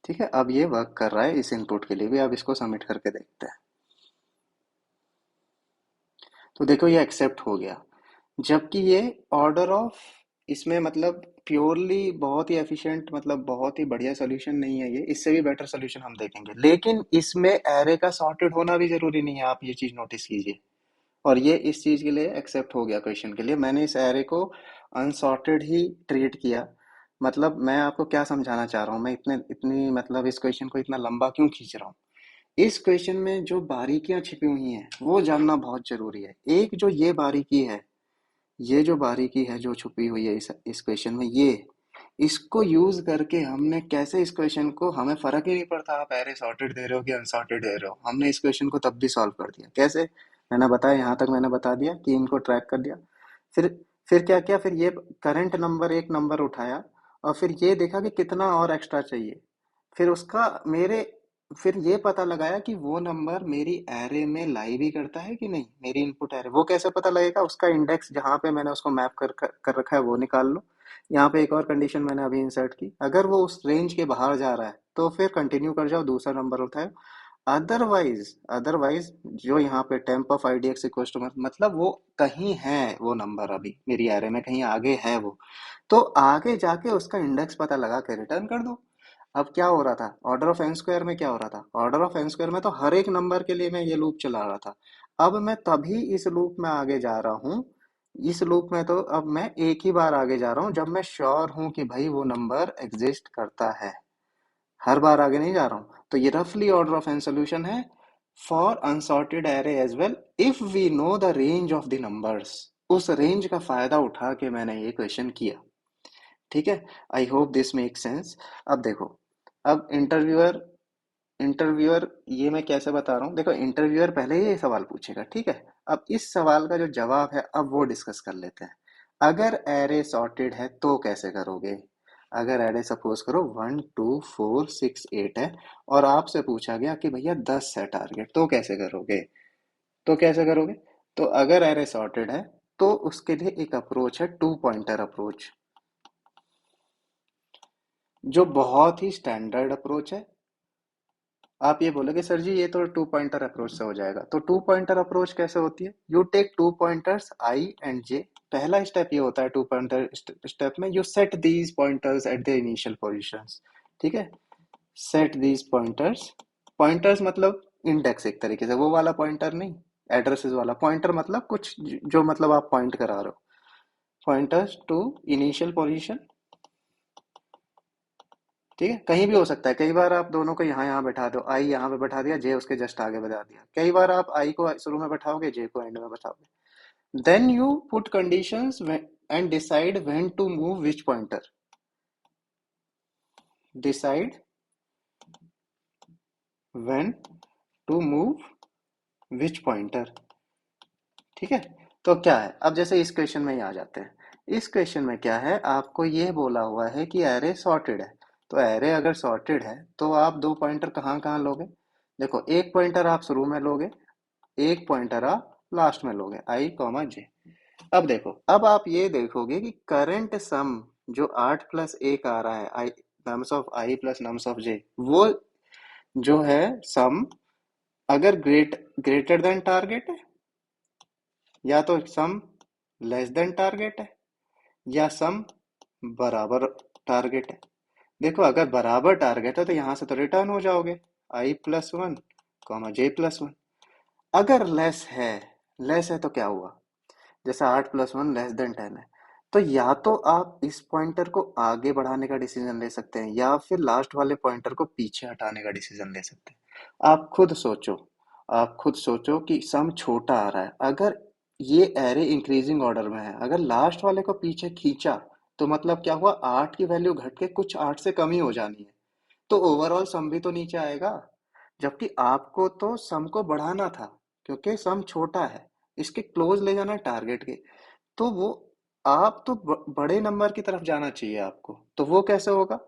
Speaker 1: ठीक है, अब ये वर्क कर रहा है इस इनपुट के लिए भी, अब इसको सबमिट करके देखते हैं। तो देखो ये एक्सेप्ट हो गया, जबकि ये ऑर्डर ऑफ, इसमें मतलब प्योरली बहुत ही एफिशिएंट, मतलब बहुत ही बढ़िया सोल्यूशन नहीं है ये, इससे भी बेटर सोल्यूशन हम देखेंगे, लेकिन इसमें एरे का सॉर्टेड होना भी जरूरी नहीं है, आप ये चीज नोटिस कीजिए। और ये इस चीज के लिए एक्सेप्ट हो गया, क्वेश्चन के लिए मैंने इस एरे को अनसॉर्टेड ही ट्रीट किया। मतलब मैं आपको क्या समझाना चाह रहा हूँ, मैं इतने इतनी मतलब इस क्वेश्चन को इतना लंबा क्यों खींच रहा हूँ, इस क्वेश्चन में जो बारीकियां छिपी हुई हैं वो जानना बहुत जरूरी है। एक जो ये बारीकी है, ये जो बारीकी है जो छुपी हुई है इस क्वेश्चन में, ये इसको यूज करके हमने कैसे इस क्वेश्चन को, हमें फर्क ही नहीं पड़ता आप एरे सॉर्टेड दे रहे हो कि अनसॉर्टेड दे रहे हो, हमने इस क्वेश्चन को तब भी सॉल्व कर दिया। कैसे, मैंने बताया, यहाँ तक मैंने बता दिया कि इनको ट्रैक कर लिया। फिर फिर क्या किया, फिर ये करंट नंबर एक नंबर उठाया, और फिर ये देखा कि कितना और एक्स्ट्रा चाहिए, फिर उसका मेरे, फिर ये पता लगाया कि वो नंबर मेरी एरे में लाई भी करता है कि नहीं, मेरी इनपुट एरे। वो कैसे पता लगेगा, उसका इंडेक्स जहां पे मैंने उसको मैप कर रखा है वो निकाल लो। यहाँ पे एक और कंडीशन मैंने अभी इंसर्ट की, अगर वो उस रेंज के बाहर जा रहा है तो फिर कंटिन्यू कर जाओ, दूसरा नंबर उठाओ। अदरवाइज अदरवाइज जो यहाँ पे temp of IDX equal to, मतलब वो कहीं है, वो नंबर अभी मेरी एरे में कहीं आगे है वो, तो आगे जाके उसका इंडेक्स पता लगा के रिटर्न कर दो। अब क्या हो रहा था, ऑर्डर ऑफ एन स्क्वायर में क्या हो रहा था, ऑर्डर ऑफ एन स्क्वायर में तो हर एक नंबर के लिए मैं ये लूप चला रहा था। अब मैं तभी इस लूप में आगे जा रहा हूँ, इस लूप में तो अब मैं एक ही बार आगे जा रहा हूँ जब मैं श्योर हूँ कि भाई वो नंबर एग्जिस्ट करता है, हर बार आगे नहीं जा रहा हूँ। तो ये रफली ऑर्डर ऑफ एन सोल्यूशन है, for unsorted array as well if we know the range of the numbers. उस रेंज का फायदा उठा के मैंने ये क्वेश्चन किया। ठीक है, I hope this make sense. अब देखो, अब इंटरव्यूअर इंटरव्यूअर ये मैं कैसे बता रहा हूँ, देखो इंटरव्यूअर पहले ये सवाल पूछेगा, ठीक है। अब इस सवाल का जो जवाब है अब वो डिस्कस कर लेते हैं। अगर एरे सॉर्टेड है तो कैसे करोगे। अगर एरे सपोज करो 1 2 4 6 8 है और आपसे पूछा गया कि भैया 10 है टारगेट, तो कैसे करोगे। तो कैसे करोगे, तो अगर एरे सॉर्टेड है तो उसके लिए एक अप्रोच है, टू पॉइंटर अप्रोच, जो बहुत ही स्टैंडर्ड अप्रोच है। आप ये बोलोगे सर जी ये तो टू पॉइंटर अप्रोच से हो जाएगा, तो टू पॉइंटर अप्रोच कैसे होती है। You take two pointers i and j. पहला स्टेप ये होता है टू पॉइंटर स्टेप में, you set these pointers at the initial positions. ठीक है, सेट दीज पॉइंटर्स। पॉइंटर्स मतलब इंडेक्स, एक तरीके से वो वाला पॉइंटर नहीं, एड्रेसेस वाला पॉइंटर, मतलब कुछ जो मतलब आप पॉइंट करा रहे हो। Pointers to initial position. ठीक है, कहीं भी हो सकता है, कई बार आप दोनों को यहाँ यहाँ बैठा दो, आई यहाँ पे बैठा दिया, जे उसके जस्ट आगे बैठा दिया, कई बार आप आई को शुरू में बैठाओगे, जे को एंड में बैठाओगे। Then you put conditions and decide when to move which pointer. Decide when to move which pointer. ठीक है, तो क्या है, अब जैसे इस क्वेश्चन में ही आ जाते हैं। इस क्वेश्चन में क्या है, आपको ये बोला हुआ है कि एरे सॉर्टेड है। तो एरे अगर सॉर्टेड है तो आप दो पॉइंटर कहाँ कहाँ लोगे। देखो, एक पॉइंटर आप शुरू में लोगे, एक पॉइंटर आप लास्ट में लोगे, आई कॉमा जे। अब देखो, अब आप ये देखोगे कि करंट सम जो 8 + 1 आ रहा है, i nums of i plus nums of j, वो जो है सम, अगर ग्रेटर देन टारगेट है, या तो सम लेस देन टारगेट है, या सम बराबर टारगेट है। देखो, अगर बराबर टारगेट है तो यहां से तो रिटर्न हो जाओगे, i+1 कॉमा j+1। अगर लेस है तो क्या हुआ, जैसे 8+1 <10 है, तो या तो आप इस पॉइंटर को आगे बढ़ाने का डिसीजन ले सकते हैं या फिर लास्ट वाले पॉइंटर को पीछे हटाने का डिसीजन ले सकते हैं। आप खुद सोचो कि सम छोटा आ रहा है, अगर ये एरे इंक्रीजिंग ऑर्डर में है, अगर लास्ट वाले को पीछे खींचा तो मतलब क्या हुआ, 8 की वैल्यू घट के कुछ 8 से कम ही हो जानी है, तो ओवरऑल सम भी तो नीचे आएगा। जबकि आपको तो सम को बढ़ाना था, क्योंकि सम छोटा है, इसके क्लोज ले जाना है टारगेट के। तो वो आप तो बड़े नंबर की तरफ जाना चाहिए आपको, तो वो कैसे होगा।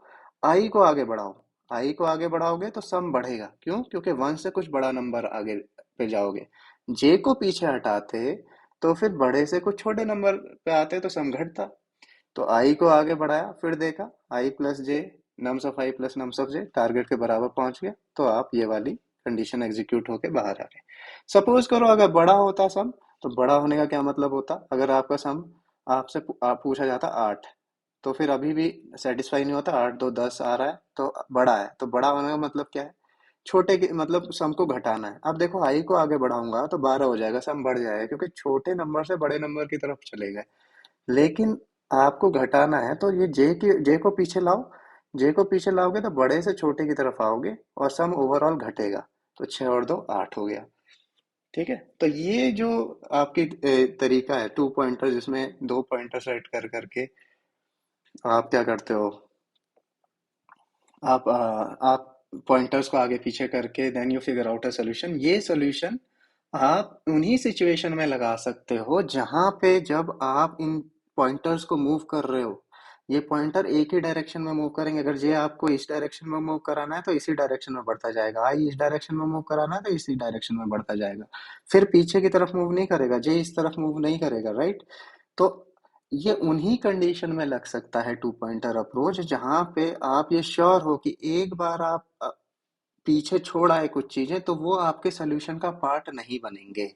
Speaker 1: आई को आगे बढ़ाओ, आई को आगे बढ़ाओगे तो सम बढ़ेगा, क्यों, क्योंकि वन से कुछ बड़ा नंबर आगे पे जाओगे। जे को पीछे हटाते तो फिर बड़े से कुछ छोटे नंबर पे आते तो सम घटता। तो आई को आगे बढ़ाया, फिर देखा i+j, nums of i plus nums of J target के बराबर पहुंच गया, तो आप ये वाली कंडीशन एग्जीक्यूट होके बाहर आ गए। सपोज करो अगर बड़ा होता सम, तो बड़ा होने का क्या मतलब होता, अगर आपका सम आपसे पूछा जाता 8, तो फिर अभी भी सेटिस्फाई नहीं होता, 8 2 10 आ रहा है तो बड़ा है, तो बड़ा होने का मतलब क्या है, छोटे के मतलब सम को घटाना है। अब देखो, आई को आगे बढ़ाऊंगा तो 12 हो जाएगा, सम बढ़ जाएगा, क्योंकि छोटे नंबर से बड़े नंबर की तरफ चले गए। लेकिन आपको घटाना है तो ये जे को पीछे लाओ, जे को पीछे लाओगे तो बड़े से छोटे की तरफ आओगे और सम ओवरऑल घटेगा, तो 6 और 2 8 हो गया। ठीक है, तो ये जो आपकी तरीका है टू पॉइंटर, जिसमें दो पॉइंटर सेट कर करके आप क्या करते हो, आप पॉइंटर्स को आगे पीछे करके then you figure out a solution. ये सोल्यूशन आप उन्हीं सिचुएशन में लगा सकते हो जहां पे जब आप इन पॉइंटर्स को मूव कर रहे हो, ये पॉइंटर एक ही डायरेक्शन में मूव करेंगे। अगर जे आपको इस डायरेक्शन में मूव कराना है तो इसी डायरेक्शन में बढ़ता जाएगा, आई इस डायरेक्शन में मूव कराना है तो इसी डायरेक्शन में बढ़ता जाएगा, फिर पीछे की तरफ मूव नहीं करेगा, जे इस तरफ मूव नहीं करेगा, राइट। तो ये उन्हीं कंडीशन में लग सकता है टू पॉइंटर अप्रोच, जहां पे आप ये श्योर हो कि एक बार आप पीछे छोड़ आए कुछ चीजें तो वो आपके सोल्यूशन का पार्ट नहीं बनेंगे।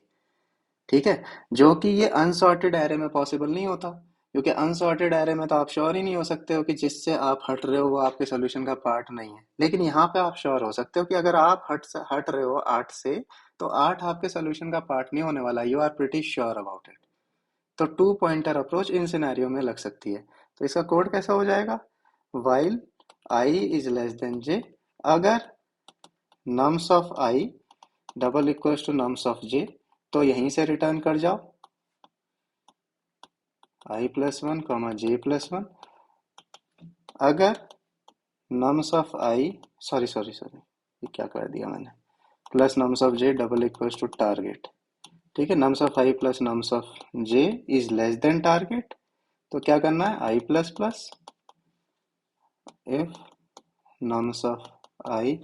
Speaker 1: ठीक है, जो कि ये अनसॉर्टेड एरे में पॉसिबल नहीं होता, क्योंकि अनसॉर्टेड एरे में तो आप श्योर ही नहीं हो सकते हो कि जिससे आप हट रहे हो वो आपके सोल्यूशन का पार्ट नहीं है। लेकिन यहाँ पे आप श्योर हो सकते हो कि अगर आप हट रहे हो 8 से, तो 8 आपके सोल्यूशन का पार्ट नहीं होने वाला, you are pretty sure about it. तो टू पॉइंटर अप्रोच इन सिनेरियो में लग सकती है। तो इसका कोड कैसा हो जाएगा, while i is less than j, अगर nums of i double equals to nums of j, तो यहीं से रिटर्न कर जाओ i plus one comma J plus one. अगर nums of i, sorry sorry sorry, ये क्या कर दिया मैंने, plus nums of j double equals to target. ठीक है, nums of i plus nums of j is less than target, तो क्या करना है, आई plus plus, if nums of i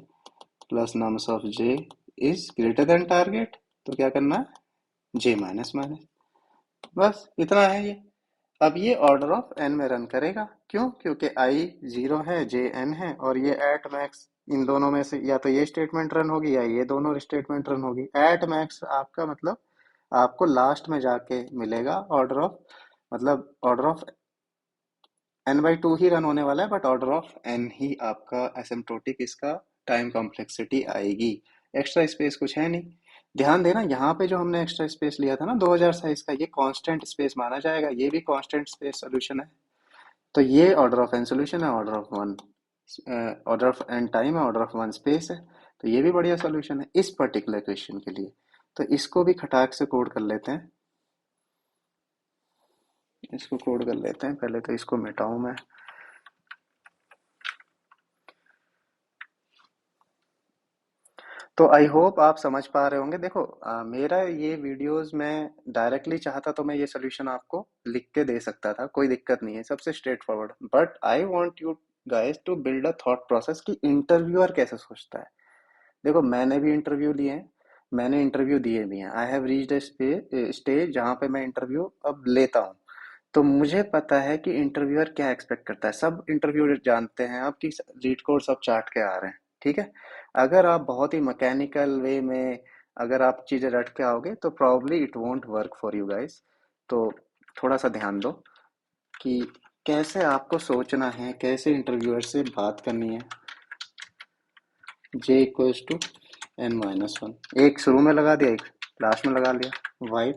Speaker 1: plus nums of j is greater than target, तो क्या करना है, जे माइनस माइनस। बस इतना है ये। अब ये ऑर्डर ऑफ एन में रन करेगा, क्यों, क्योंकि आई जीरो है, जे एन है, और ये एट मैक्स इन दोनों में से या तो ये स्टेटमेंट रन होगी या ये दोनों स्टेटमेंट रन होगी। एट मैक्स आपका मतलब आपको लास्ट में जाके मिलेगा ऑर्डर ऑफ, मतलब order of n by two ही रन होने वाला है, बट ऑर्डर ऑफ एन ही आपका एसिम्प्टोटिक इसका टाइम कॉम्प्लेक्सिटी आएगी। एक्स्ट्रा स्पेस कुछ है नहीं। ध्यान देना, यहाँ पे जो हमने एक्स्ट्रा स्पेस लिया था ना 2000 साइज का, ये कांस्टेंट स्पेस माना जाएगा, ये भी कांस्टेंट स्पेस सोल्यूशन है। तो ये ऑर्डर ऑफ एन सोल्यूशन है, order of one, order of n time है, ऑर्डर ऑफ वन स्पेस है। तो ये भी बढ़िया सोल्यूशन है इस पर्टिकुलर क्वेश्चन के लिए। तो इसको भी खटाक से कोड कर लेते हैं, इसको कोड कर लेते हैं। पहले तो इसको मिटाऊं मैं। तो आई होप आप समझ पा रहे होंगे। देखो मेरा ये वीडियोस में डायरेक्टली चाहता तो मैं ये सोल्यूशन आपको लिख के दे सकता था, कोई दिक्कत नहीं है, सबसे straightforward. But I want you guys to build a thought process कि इंटरव्यूअर कैसे सोचता है। देखो मैंने भी इंटरव्यू लिए हैं, मैंने इंटरव्यू दिए भी हैं, I have reached a stage जहाँ पे मैं इंटरव्यू अब लेता हूँ। तो मुझे पता है कि इंटरव्यूअर क्या एक्सपेक्ट करता है। सब इंटरव्यूअर जानते हैं आप कि लीड कोड सब चार्ट के आ रहे हैं, ठीक है। अगर आप बहुत ही मैकेनिकल वे में अगर आप चीज़ें रट के आओगे तो probably it won't work for you guys. तो थोड़ा सा ध्यान दो कि कैसे आपको सोचना है, कैसे इंटरव्यूअर से बात करनी है। J equals to n minus one, एक शुरू में लगा दिया, एक लास्ट में लगा लिया। Y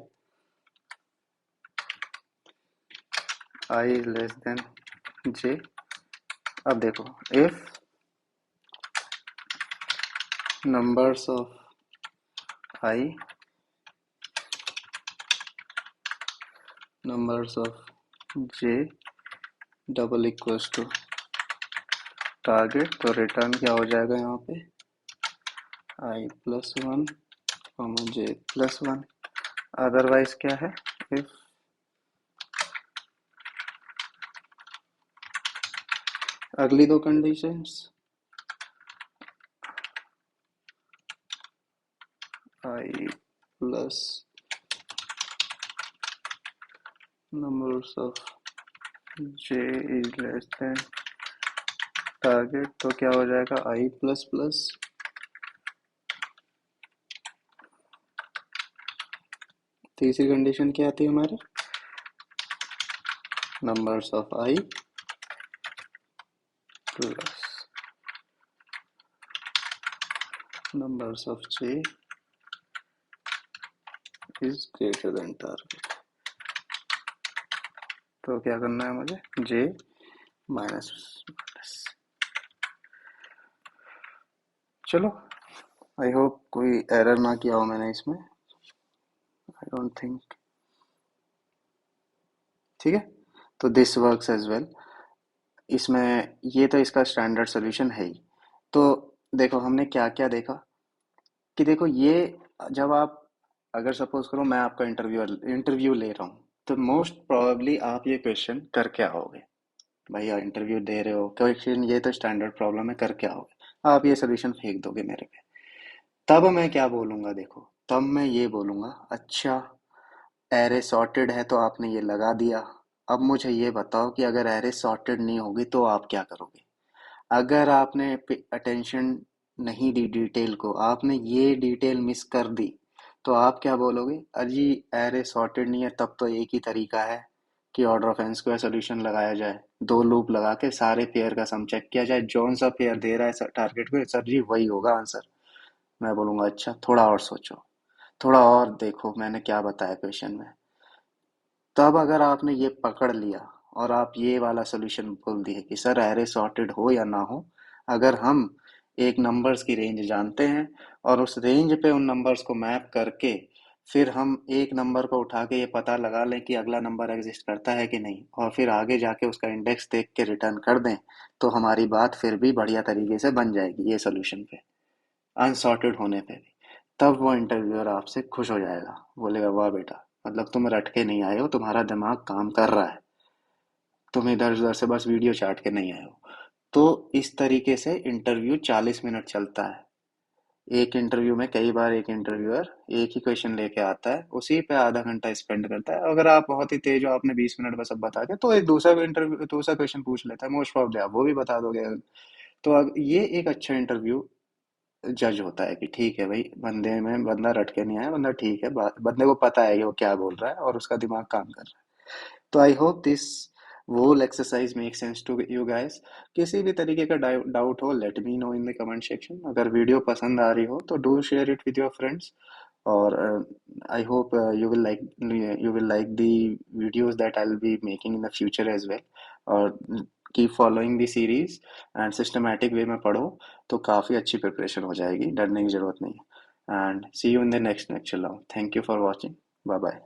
Speaker 1: i less than j. अब देखो, if numbers of I, numbers of j double equals to target, तो रिटर्न क्या हो जाएगा यहाँ पे, i plus one j plus one. Otherwise क्या है, इफ अगली दो conditions, i plus numbers of j is less than target, तो क्या हो जाएगा, i प्लस प्लस तीसरी कंडीशन क्या आती है हमारी, numbers of i plus numbers of j is greater than target। तो क्या करना है मुझे, j माइनस माइनस। चलो, आई होप कोई एरर ना किया हो मैंने इसमें, आई डोंट थिंक। ठीक है, तो दिस वर्क्स एज वेल। इसमें ये तो इसका स्टैंडर्ड सोल्यूशन है ही। तो देखो हमने क्या क्या देखा कि देखो ये, जब आप, अगर सपोज करो मैं आपका इंटरव्यू ले रहा हूँ, तो मोस्ट प्रोबेबली आप ये क्वेश्चन करके आओगे। भैया इंटरव्यू दे रहे हो, क्वेश्चन ये तो स्टैंडर्ड प्रॉब्लम है, करके आओगे, आप ये सोल्यूशन फेंक दोगे मेरे पे। तब मैं क्या बोलूंगा, देखो तब मैं ये बोलूंगा, अच्छा एरे सॉर्टेड है तो आपने ये लगा दिया। अब मुझे ये बताओ कि अगर एरे सॉर्टेड नहीं होगी तो आप क्या करोगे। अगर आपने अटेंशन नहीं दी डिटेल को, आपने ये डिटेल मिस कर दी, तो आप क्या बोलोगे, अजी एरे सॉर्टेड नहीं है, तब तो एक ही तरीका है कि order of N square solution लगाया जाए, दो लूप लगा के सारे पेयर का सम चेक किया जाए, जौन सा पेयर दे रहा है टारगेट को, सर जी वही होगा आंसर। मैं बोलूंगा अच्छा थोड़ा और सोचो, थोड़ा और देखो मैंने क्या बताया क्वेश्चन में। तब अगर आपने ये पकड़ लिया और आप ये वाला सोल्यूशन बोल दिए कि सर एरे सॉर्टेड हो या ना हो, अगर हम एक नंबर्स की रेंज जानते हैं, और उस रेंज पे उन नंबर्स को मैप करके फिर हम एक नंबर को उठा के ये पता लगा लें कि अगला नंबर एग्जिस्ट करता है कि नहीं, और फिर आगे जाके उसका इंडेक्स देख के रिटर्न कर दें, तो हमारी बात फिर भी बढ़िया तरीके से बन जाएगी ये सोल्यूशन पे, अनसॉर्टेड होने पे भी। तब वो इंटरव्यूअर आपसे खुश हो जाएगा, बोलेगा वाह बेटा, मतलब तुम रट के नहीं आए हो, तुम्हारा दिमाग काम कर रहा है, तुम इधर उधर से बस वीडियो चाट के नहीं आए हो। तो इस तरीके से इंटरव्यू 40 मिनट चलता है। एक इंटरव्यू में कई बार एक इंटरव्यूअर एक ही क्वेश्चन लेके आता है, उसी पे आधा घंटा स्पेंड करता है। अगर आप बहुत ही तेज हो, आपने 20 मिनट में सब बता दिया, तो एक दूसरा क्वेश्चन पूछ लेता है, मोस्ट प्रॉब्ली आप वो भी बता दोगे। तो अब ये एक अच्छा इंटरव्यू जज होता है कि ठीक है भाई, बंदा रट के नहीं आया, बंदा ठीक है, बंदे को पता है कि वो क्या बोल रहा है और उसका दिमाग काम कर रहा है। तो I hope this whole exercise makes sense to you guys। किसी भी तरीके का डाउट हो, let me know in the comment section. अगर वीडियो पसंद आ रही हो तो do share it with your friends, और I hope you will like the videos that I'll be making in the future as well। और keep following the series and systematic way में पढ़ो, तो काफ़ी अच्छी प्रिपरेशन हो जाएगी, डरने की ज़रूरत नहीं है। And see you in the next lecture. Thank you for watching. Bye bye.